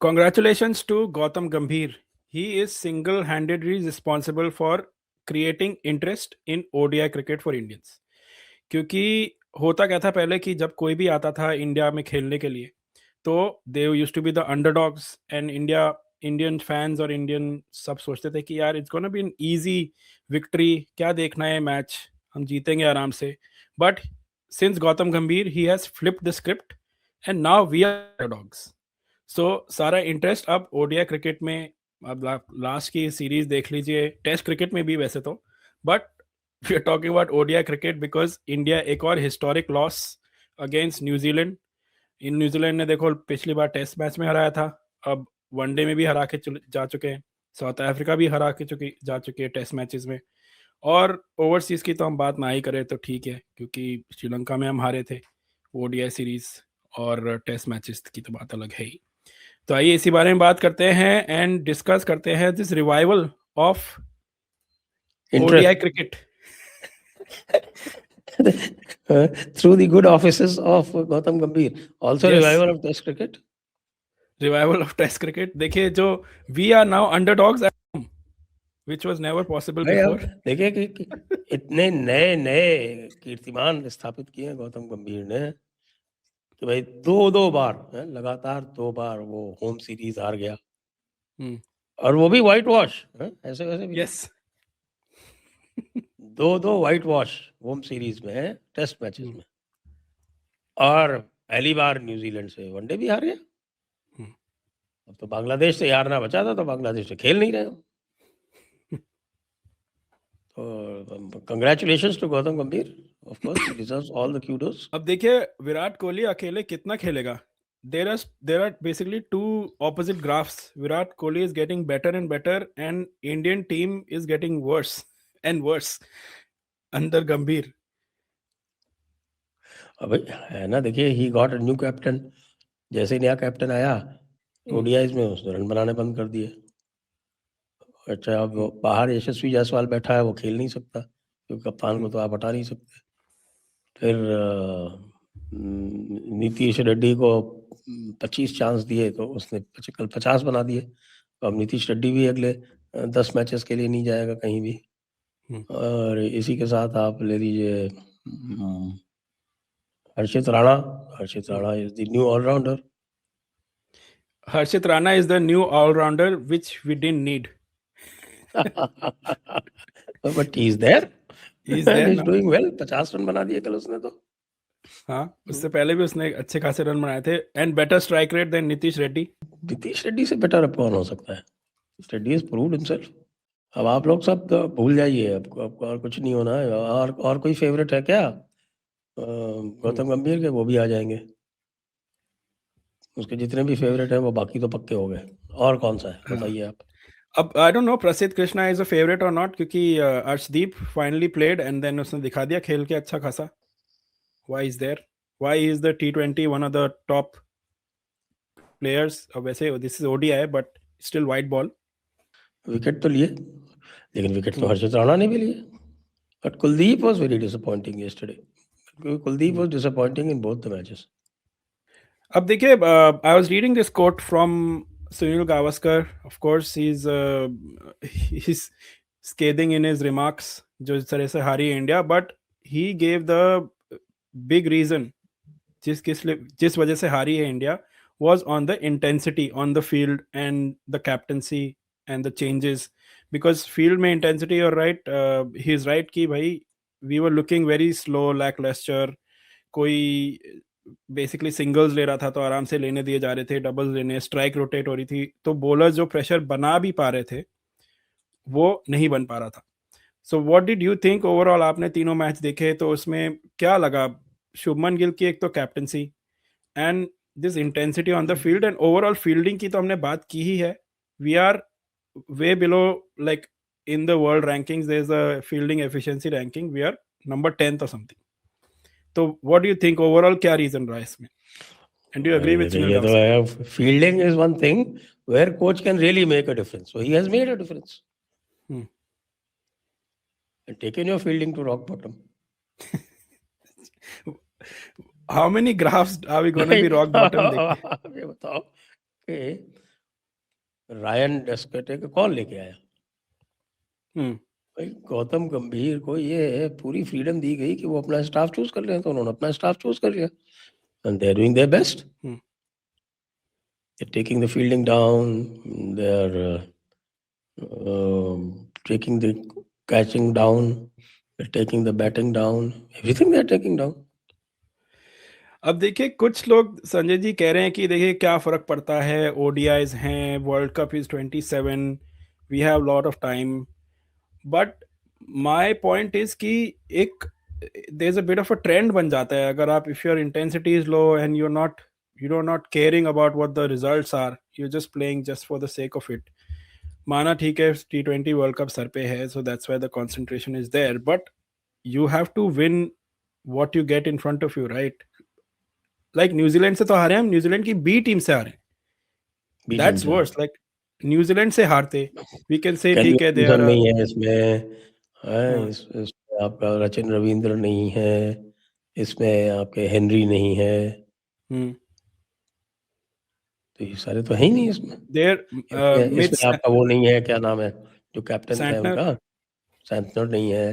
Congratulations to Gautam Gambhir. He is single-handedly responsible for creating interest in ODI cricket for Indians. क्योंकि होता क्या था पहले कि जब कोई भी आता था इंडिया में खेलने के लिए तो they used to be the underdogs and Indian fans और इंडियन सब सोचते थे कि यार it's gonna be an easy victory, क्या देखना है मैच, हम जीतेंगे आराम से. But since Gautam Gambhir he has flipped the script and now we are underdogs. So सारा इंटरेस्ट अब ओडीआई क्रिकेट में. अब लास्ट की सीरीज देख लीजिए, टेस्ट क्रिकेट में भी वैसे तो, but we are talking about ODI cricket because India एक और हिस्टोरिक लॉस अगेंस्ट न्यूजीलैंड. इन न्यूजीलैंड ने देखो पिछली बार टेस्ट मैच में हराया था, अब वनडे में भी हरा के जा चुके हैं. साउथ अफ्रीका भी हरा के जा चुकी है टेस्ट मैचेस में. और ओवरसीज की तो हम बात ना ही करें तो ठीक है, क्योंकि श्रीलंका में हम हारे थे ओडीआई सीरीज, और टेस्ट मैचेस की तो बात अलग है ही. तो आइए इसी बारे में बात करते हैं एंड डिस्कस करते हैं this revival of ODI cricket through the good offices of Gautam Gambhir. Also Yes. revival of Test cricket. Revival of Test cricket. देखिए जो we are now underdogs at home, which was never possible before. देखिए कि इतने नए कीर्तिमान स्थापित किए हैं गौतम गंभीर ने कि भाई दो बार लगातार 2 बार वो होम सीरीज हार गया. और वो भी व्हाइट वॉश, ऐसे वैसे भी. Yes. दो व्हाइट वॉश होम सीरीज में, टेस्ट मैचेस में. और पहली बार न्यूजीलैंड से वनडे भी हार गया. अब तो बांग्लादेश से हारना बचा था, तो बांग्लादेश से खेल नहीं रहे हो. तो कंग्रेचुलेशंस टू गौतम गंभीर. Of course he deserves all the kudos. अब देखिए विराट कोहली अकेले कितना खेलेगा. There are basically two opposite graphs. Virat Kohli is getting better and better, and Indian team is getting worse and worse under Gambhir. अब है ना, देखिए he got a new captain. जैसे नया कैप्टन आया ओडीआईज में उसने रन बनाने बंद कर दिए. अच्छा, अब बाहर यशस्वी जायसवाल बैठा है, वो खेल नहीं सकता क्योंकि कप्तान को तो आप हटा नहीं सकते. फिर नीतीश रेड्डी को 25 चांस दिए तो उसने कल 50 बना दिए. तो अब नीतीश रेड्डी भी अगले 10 मैचेस के लिए नहीं जाएगा कहीं भी. और इसी के साथ आप ले लीजिए Harshit Rana. Harshit Rana is the new all-rounder. Harshit Rana is the new all-rounder which we didn't need. But he is there. He is there. He is doing well. 50 run बना दिए कल उसने तो. हाँ, उससे पहले भी उसने अच्छे खासे रन बनाए थे. And better strike rate then Nitish Reddy. Nitish Reddy से बेटर अब कौन हो सकता है. Reddy is proved himself. अब आप लोग सब भूल जाइए, आपको और कुछ नहीं होना है. और कोई फेवरेट है क्या गौतम गंभीर के? वो भी आ जाएंगे. उसके जितने भी फेवरेट हैं वो बाकी तो पक्के हो गए. और कौन सा है बताइए आप. अब आई don't know Prasidh Krishna is a favourite और नॉट, क्योंकि Arshdeep finally played and then उसने दिखा दिया खेल के अच्छा खासा. Why is there? Why is the T20 one of the top players? अब वैसे this is ODI but still white ball. Wicket तो लिए, लेकिन विकेट तो हर्षित राणा ने भी लिए. But Kuldeep was very disappointing yesterday. Kuldeep was disappointing in both the matches. अब देखिए I was reading this quote from Sunil Gavaskar. Of course, he's scathing in his remarks जो इस तरह से हारी India, but he gave the big reason जिस वजह से हारी है India was on the intensity on the field and the captaincy and the changes. Because field में intensity, you're right, he is right कि भाई we were looking very slow, lackluster. कोई basically singles ले रहा था तो आराम से लेने दिए जा रहे थे, डबल्स लेने, स्ट्राइक रोटेट हो रही थी, तो बॉलर्स जो प्रेशर बना भी पा रहे थे वो नहीं बन पा रहा था. So what did you think overall? आपने तीनों मैच देखे तो उसमें क्या लगा? शुभमन गिल की एक तो captaincy and this intensity on the field and overall fielding की तो हमने बात की ही है. We are way below, like in the world rankings there is a fielding efficiency ranking, we are number 10th or something. तो what do you think overall क्या reason रहा इसमें? And do you agree with Sunil Gavaskar? Fielding is one thing where coach can really make a difference. So he has made a difference. And taken your fielding to rock bottom. How many graphs are we going to be rock bottom? ये बताओ कि Ryan डेस्कटे को कौन लेके आया? हम्म भाई गौतम गंभीर को ये पूरी फ्रीडम दी गई कि वो अपना स्टाफ चूज कर लें, तो उन्होंने अपना स्टाफ चूज कर लिया and they are doing their best. Hmm They're taking the fielding down, they're taking the catching down, they're taking the batting down, everything they're taking down. अब देखिए कुछ लोग संजय जी कह रहे हैं कि देखिए क्या फर्क पड़ता है, ओडीआईज हैं, world cup is 27, we have lot of time. But my point is कि एक there is a bit of a trend बन जाता है अगर आप, if your intensity is low and you are not caring about what the results are, you just playing just for the sake of it. माना ठीक है T20 world cup sir पे है, so that's why the concentration is there, but you have to win what you get in front of you, right? Like New Zealand से तो हारे हम, New Zealand की बी टीम से हारे, दैट्स वर्स. लाइक न्यूजीलैंड से हारते वी कैन से ठीक है दे आर, नहीं है इसमें, हाँ, इसमें आपका रचिन रविंद्र नहीं है, इसमें आपके हेनरी नहीं है, तो ये सारे तो है ही नहीं इसमें. देयर इसमें आपका वो नहीं है, क्या नाम है जो कैप्टन है उनका, सैंटनर नहीं है,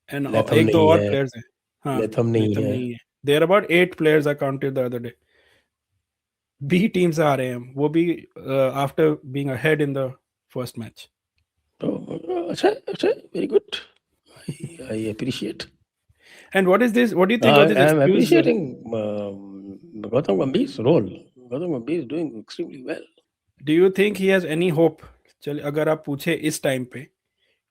एंड लेथम एक दो नहीं और है, प्लेयर्स हैं. हाँ, लेथम नहीं है. There about 8 players I counted the other day. B team से आ रहे हैं हम, वो भी after being ahead in the first match. तो अच्छा अच्छा, very good, I appreciate. And what is this, what do you think of this I am excuse? Appreciating Gautam Gambhir's role. Gautam Gambhir is doing extremely well. Do you think he has any hope? चलिए अगर आप पूछे इस time पे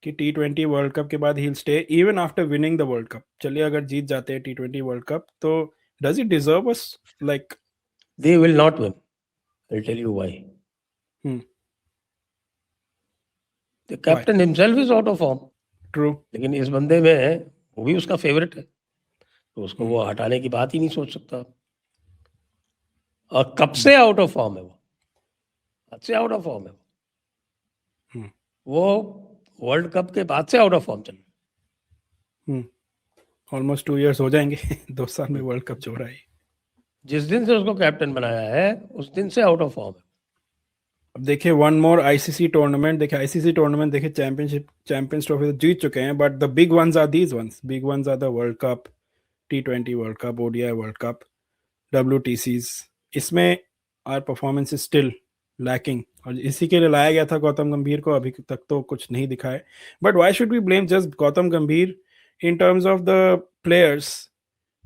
कि T20 world cup के बाद he will stay even after winning the world cup, चलिए अगर जीत जाते हैं T20 वर्ल्ड कप, तो does he deserve us? Like They will not win. I'll tell you why. The captain himself is out of form. True. लेकिन इस बंदे में वो भी उसका फेवरेट है, तो उसको वो हटाने की बात ही नहीं सोच सकता. और कब से आउट ऑफ फॉर्म है वो, कब से आउट ऑफ फॉर्म है वो वर्ल्ड कप के बाद से आउट ऑफ फॉर्म चल रहा. ऑलमोस्ट 2 इयर्स हो जाएंगे 2 साल में वर्ल्ड कप छोड़ा है. जिस दिन से उसको कैप्टन बनाया है उस दिन से आउट ऑफ फॉर्म है. अब देखिए वन मोर आईसीसी टूर्नामेंट, देखिए आईसीसी टूर्नामेंट, देखिए चैंपियंस ट्रॉफी तो जीत चुके हैं, but the big ones are these ones. Big ones are the world cup, T20 world cup, ODI world cup, WTCs. इसमें our performance is still lacking, और इसी के लिए लाया गया था गौतम गंभीर को. अभी तक तो कुछ नहीं दिखा है, but why should we blame just Gautam Gambhir in terms of the players?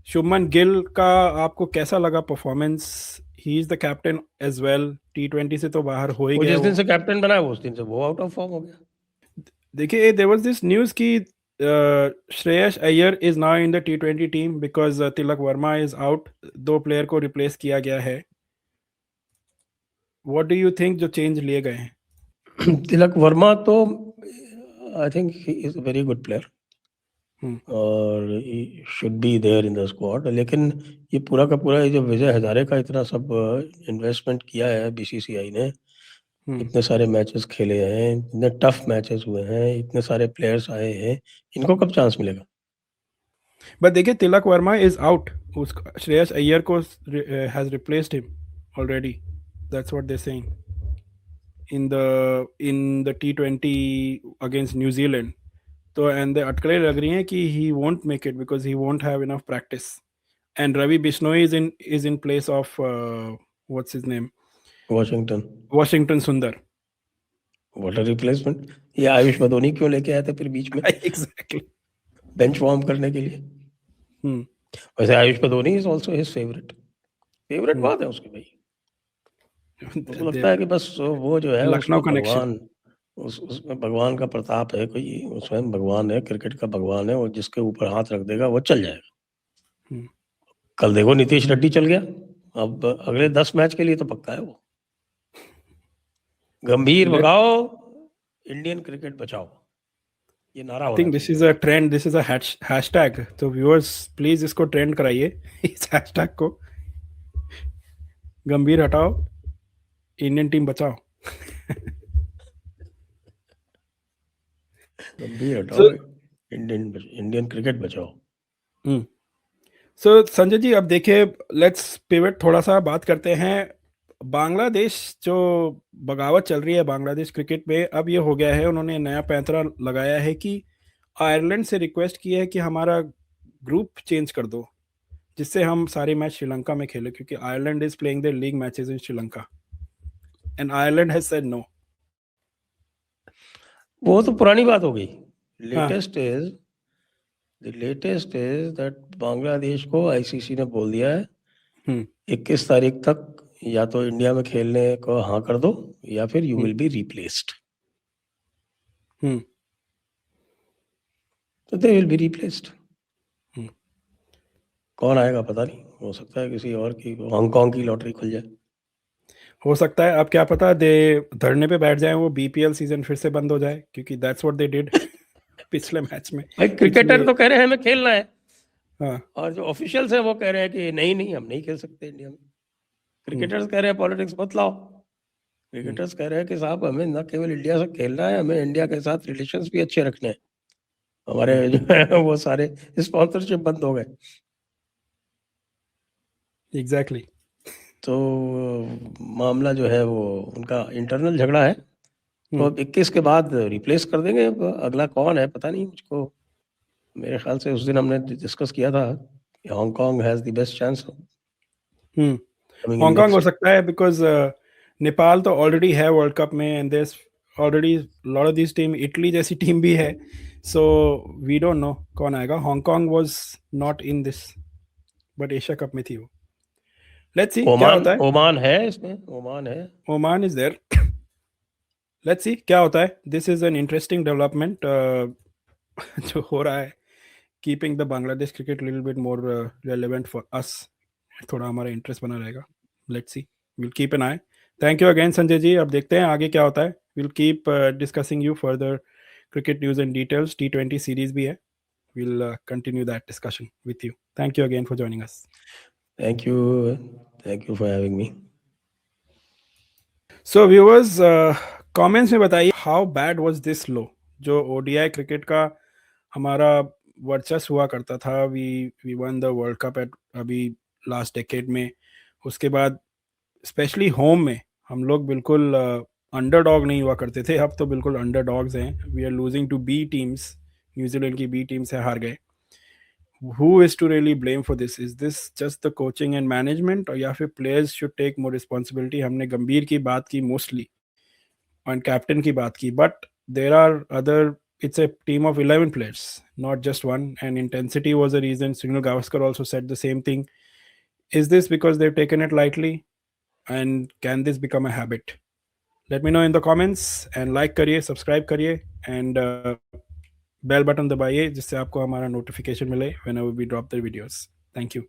Shubman Gill का आपको कैसा लगा performance? He is the captain as well. T20 से तो बाहर हो ही गया. जिस दिन से कैप्टन बना है उस दिन से वो आउट ऑफ फॉर्म हो गया. देखिए देयर वाज दिस न्यूज़ कि Shreyas Iyer is now in the T20 team because Tilak Varma is out. 2 player को रिप्लेस किया गया है. व्हाट डू यू थिंक जो चेंज लिए गए हैं? तिलक वर्मा तो I think he is a very good player और he should be there in the squad. लेकिन ये पूरा का पूरा, ये जो विजय हजारे का इतना सब इन्वेस्टमेंट किया है बीसीसीआई ने, इतने सारे मैचेस खेले हैं, इतने टफ मैचेस हुए हैं, इतने सारे प्लेयर्स आए हैं, इनको कब चांस मिलेगा? बट देखिए तिलक वर्मा इज आउट, श्रेयस अय्यर को has replaced him already. That's what they saying in the T20 against New Zealand. तो एंड अटकलें लग रही हैं कि he won't make it because he won't have enough practice. And Ravi Bishnoi is in place of what's his name? Washington Sundar. What a replacement. ये आयुष बदोनी क्यों लेके आए थे फिर बीच में? Exactly. बेंच वार्म करने के लिए. वैसे Ayush Badoni is also his favourite बात है उसकी भाई. उसको लगता है कि बस वो जो है लखनऊ भगवान, उसमें भगवान का प्रताप है, कोई स्वयं भगवान है, क्रिकेट का भगवान है, वो जिसके ऊपर हाथ रख देगा वो चल जाएगा. कल देखो नीतीश रेड्डी चल गया, अब अगले 10 मैच के लिए तो पक्का है वो. गंभीर भगाओ, इंडियन क्रिकेट बचाओ, ये नारा होना. I think this is a trend, this is a hashtag. तो व्यूअर्स प्लीज इसको ट्रेंड कराइए इस हैशटैग को. गंभीर हटाओ, इंडियन टीम बचाओ. गंभीर हटाओ, इंडियन क्रिकेट बचाओ. सो संजय जी अब देखिए लेट्स पिवट, थोड़ा सा बात करते हैं बांग्लादेश जो बगावत चल रही है बांग्लादेश क्रिकेट में, अब ये हो गया है, उन्होंने नया पैंतरा लगाया है कि आयरलैंड से रिक्वेस्ट की है कि हमारा ग्रुप चेंज कर दो, जिससे हम सारे मैच श्रीलंका में खेले, क्योंकि Ireland is playing their league matches in Sri Lanka and Ireland has said no. वो तो पुरानी बात हो गई। हाँ, लेटेस्ट इज दैट बांग्लादेश को आईसीसी ने बोल दिया है 21 तारीख तक या तो इंडिया में खेलने को हाँ कर दो या फिर यू विल बी रिप्लेस्ड। तो दे विल बी रिप्लेस्ड। कौन आएगा पता नहीं, हो सकता है किसी और की, हांगकांग की लॉटरी खुल जाए। हो सकता है, अब क्या पता दे धरने पे बैठ जाए, वो बीपीएल सीजन फिर से बंद हो जाए, क्योंकि दैट्स व्हाट दे डिड पिछले मैच में। भाई क्रिकेटर तो कह रहे हैं हमें खेलना है, हाँ, और जो ऑफिशियल्स है वो कह रहे हैं कि नहीं नहीं हम नहीं खेल सकते इंडिया में। क्रिकेटर्स कह रहे हैं पॉलिटिक्स मत लाओ। क्रिकेटर्स कह रहे हैं कि साहब हमें न केवल इंडिया से खेलना है, हमें इंडिया के साथ रिलेशंस भी अच्छे रखने हैं। हमारे जो है वो सारे स्पॉन्सरशिप बंद हो गए। एग्जैक्टली। तो मामला जो है वो उनका इंटरनल झगड़ा है। तो अब 21 के बाद रिप्लेस कर देंगे। अब अगला कौन है पता नहीं मुझको। मेरे ख्याल से उस दिन हमने डिस्कस किया था कि Hong Kong has the best chance coming in Hong Kong हो नेक्स्ट। सकता है, बिकॉज नेपाल तो ऑलरेडी है वर्ल्ड कप में, and there already lot of this team, Italy जैसी टीम भी है, सो वी डोंट नो कौन आएगा। Hong Kong was not in this, but Asia cup में थी वो। लेट्स सी क्या होता है। ओमान है इसमें, ओमान है। Oman is there. Let's see क्या होता है। This is an interesting development जो हो रहा है, keeping the Bangladesh cricket little bit more relevant for us. थोड़ा हमारा इंटरेस्ट बना रहेगा। Let's see, will keep an eye. Thank you again Sanjay ji. अब देखते हैं आगे क्या होता है। Will keep discussing you further cricket news and details. T20 series भी है, will continue that discussion with you. Thank you again for joining us. Thank you for having me. So viewers, comments में बताइए how bad was this low. जो ODI cricket का हमारा वर्चस्व हुआ करता था, we won the world cup at अभी लास्ट डेकेड में, उसके बाद स्पेशली होम में हम लोग बिल्कुल अंडरडॉग नहीं हुआ करते थे। अब तो बिल्कुल अंडरडॉग्स हैं। We are losing to B teams. New Zealand की बी टीम से हार गए। Who is to really blame for this? Is this just the coaching and management, और या फिर players should take more responsibility? हमने गंभीर की बात की मोस्टली, और कैप्टन की बात की, but there are other, it's a team of 11 players, not just one, and intensity was a reason. Sunil Gavaskar also said the same thing. Is this because they've taken it lightly, and can this become a habit? Let me know in the comments, and like करिए, subscribe करिए, and bell button दबाइए, जिससे आपको हमारा notification मिले whenever we drop the videos. Thank you.